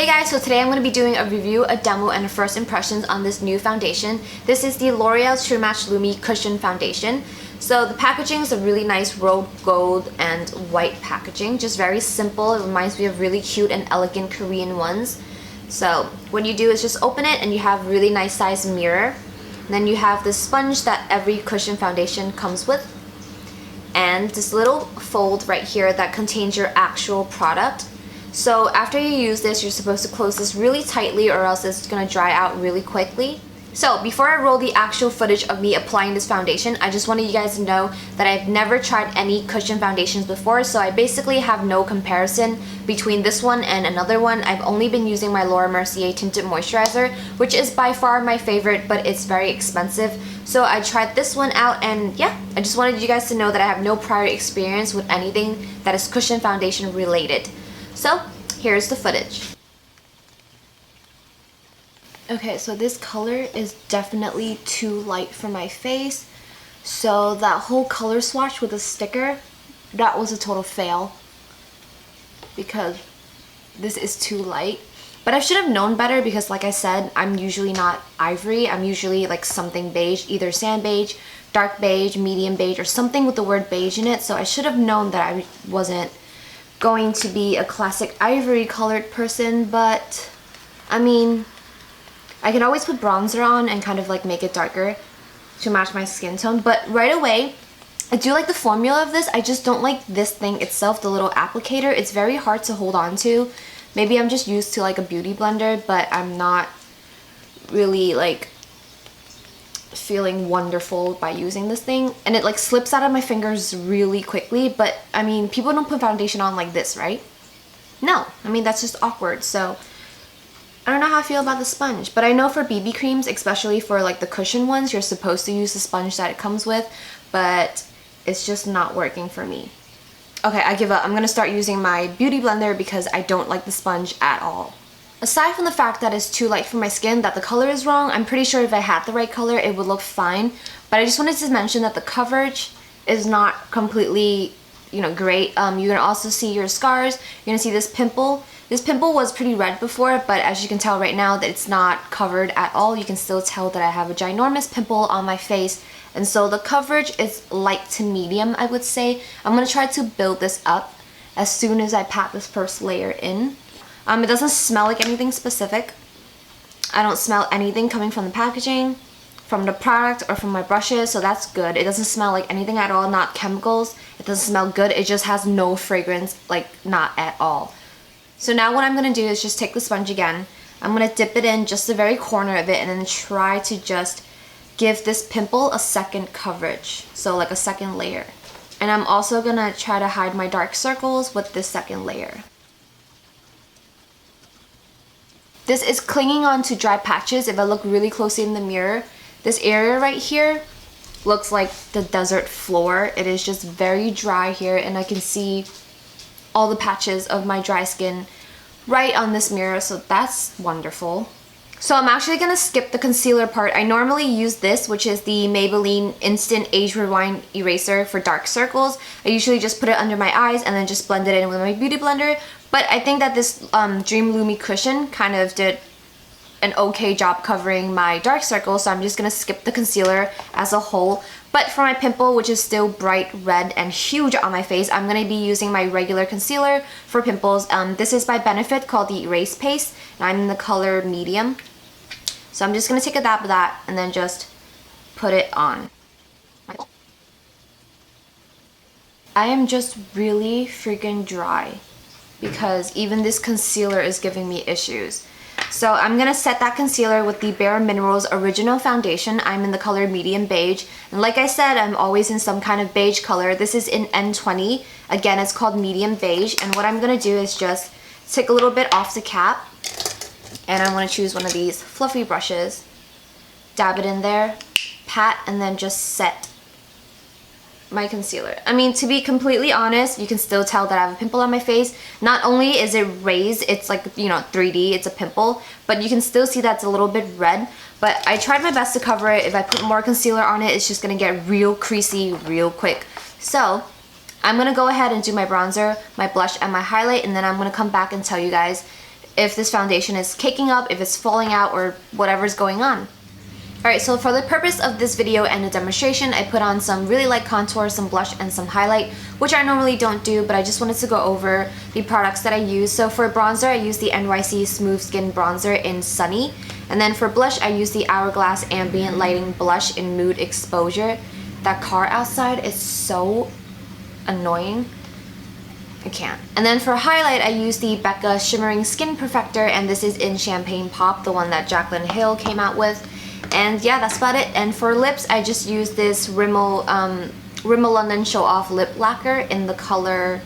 Hey guys, so today I'm going to be doing a review, a demo, and a first impressions on this new foundation. This is the L'Oreal True Match Lumi Cushion Foundation. So the packaging is a really nice rose gold and white packaging, just very simple. It reminds me of really cute and elegant Korean ones. So what you do is just open it and you have a really nice size mirror. And then you have this sponge that every cushion foundation comes with. And this little fold right here that contains your actual product. So after you use this, you're supposed to close this really tightly or else it's going to dry out really quickly. So before I roll the actual footage of me applying this foundation, I just wanted you guys to know that I've never tried any cushion foundations before, so I basically have no comparison between this one and another one. I've only been using my Laura Mercier Tinted Moisturizer, which is by far my favorite, but it's very expensive. So I tried this one out and yeah, I just wanted you guys to know that I have no prior experience with anything that is cushion foundation related. So here's the footage. Okay, so this color is definitely too light for my face. So that whole color swatch with a sticker, that was a total fail. Because this is too light. But I should have known better because like I said, I'm usually not ivory. I'm usually like something beige, either sand beige, dark beige, medium beige, or something with the word beige in it. So I should have known that I wasn't going to be a classic ivory colored person, but I mean, I can always put bronzer on and kind of like make it darker to match my skin tone. But right away, I do like the formula of this. I just don't like this thing itself, the little applicator. It's very hard to hold on to. Maybe I'm just used to like a beauty blender, but I'm not really like feeling wonderful by using this thing. And it like slips out of my fingers really quickly. But I mean, people don't put foundation on like this, right? No, I mean, that's just awkward. So I don't know how I feel about the sponge, but I know for BB creams, especially for like the cushion ones, you're supposed to use the sponge that it comes with, but it's just not working for me. Okay, I give up. I'm gonna start using my beauty blender because I don't like the sponge at all. Aside from the fact that it's too light for my skin, that the color is wrong, I'm pretty sure if I had the right color, it would look fine. But I just wanted to mention that the coverage is not completely, great. You're gonna also see your scars. You're gonna see this pimple. This pimple was pretty red before, but as you can tell right now that it's not covered at all. You can still tell that I have a ginormous pimple on my face. And so the coverage is light to medium, I would say. I'm gonna try to build this up as soon as I pat this first layer in. It doesn't smell like anything specific. I don't smell anything coming from the packaging, from the product, or from my brushes, so that's good. It doesn't smell like anything at all, not chemicals. It doesn't smell good, it just has no fragrance, like not at all. So now what I'm going to do is just take the sponge again. I'm going to dip it in just the very corner of it and then try to just give this pimple a second coverage. So like a second layer. And I'm also going to try to hide my dark circles with this second layer. This is clinging on to dry patches. If I look really closely in the mirror, this area right here looks like the desert floor. It is just very dry here and I can see all the patches of my dry skin right on this mirror, so that's wonderful. So I'm actually gonna skip the concealer part. I normally use this, which is the Maybelline Instant Age Rewind Eraser for dark circles. I usually just put it under my eyes and then just blend it in with my beauty blender. But I think that this Dream Lumi cushion kind of did an okay job covering my dark circles, so I'm just gonna skip the concealer as a whole. But for my pimple, which is still bright red and huge on my face, I'm gonna be using my regular concealer for pimples. This is by Benefit called the Erase Paste, and I'm in the color medium. So I'm just gonna take a dab of that and then just put it on. I am just really freaking dry because even this concealer is giving me issues. So I'm going to set that concealer with the Bare Minerals Original Foundation. I'm in the color medium beige. And like I said, I'm always in some kind of beige color. This is in N20. Again, it's called medium beige. And what I'm going to do is just take a little bit off the cap. And I'm going to choose one of these fluffy brushes. Dab it in there, pat, and then just set my concealer. I mean, to be completely honest, you can still tell that I have a pimple on my face. Not only is it raised, it's like, 3D, it's a pimple, but you can still see that's a little bit red. But I tried my best to cover it. If I put more concealer on it, it's just gonna get real creasy real quick. So I'm gonna go ahead and do my bronzer, my blush, and my highlight, and then I'm gonna come back and tell you guys if this foundation is caking up, if it's falling out, or whatever's going on. Alright, so for the purpose of this video and the demonstration, I put on some really light contour, some blush, and some highlight, which I normally don't do, but I just wanted to go over the products that I use. So for bronzer, I use the NYC Smooth Skin Bronzer in Sunny. And then for blush, I use the Hourglass Ambient Lighting Blush in Mood Exposure. That car outside is so annoying. I can't. And then for highlight, I use the Becca Shimmering Skin Perfector, and this is in Champagne Pop, the one that Jaclyn Hill came out with. And yeah, that's about it. And for lips, I just use this Rimmel London Show Off Lip Lacquer in the color...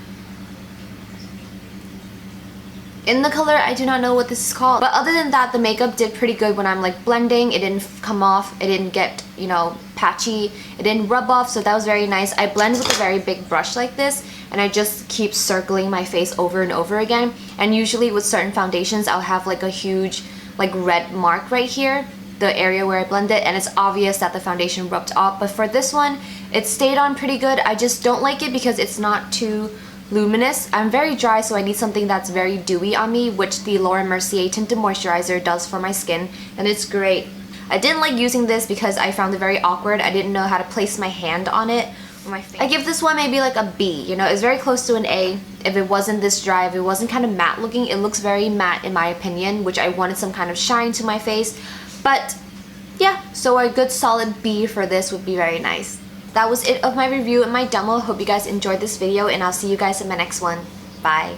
I do not know what this is called. But other than that, the makeup did pretty good when I'm like blending. It didn't come off. It didn't get, you know, patchy. It didn't rub off, so that was very nice. I blend with a very big brush like this, and I just keep circling my face over and over again. And usually with certain foundations, I'll have like a huge like red mark right here, the area where I blend it, and it's obvious that the foundation rubbed off. But for this one, it stayed on pretty good. I just don't like it because it's not too luminous. I'm very dry, so I need something that's very dewy on me, which the Laura Mercier Tinted Moisturizer does for my skin, and it's great. I didn't like using this because I found it very awkward. I didn't know how to place my hand on it or my face. I give this one maybe like a B, you know, it's very close to an A. If it wasn't this dry, if it wasn't kind of matte looking, it looks very matte in my opinion, which I wanted some kind of shine to my face. But yeah, so a good solid B for this would be very nice. That was it of my review and my demo. Hope you guys enjoyed this video, and I'll see you guys in my next one. Bye.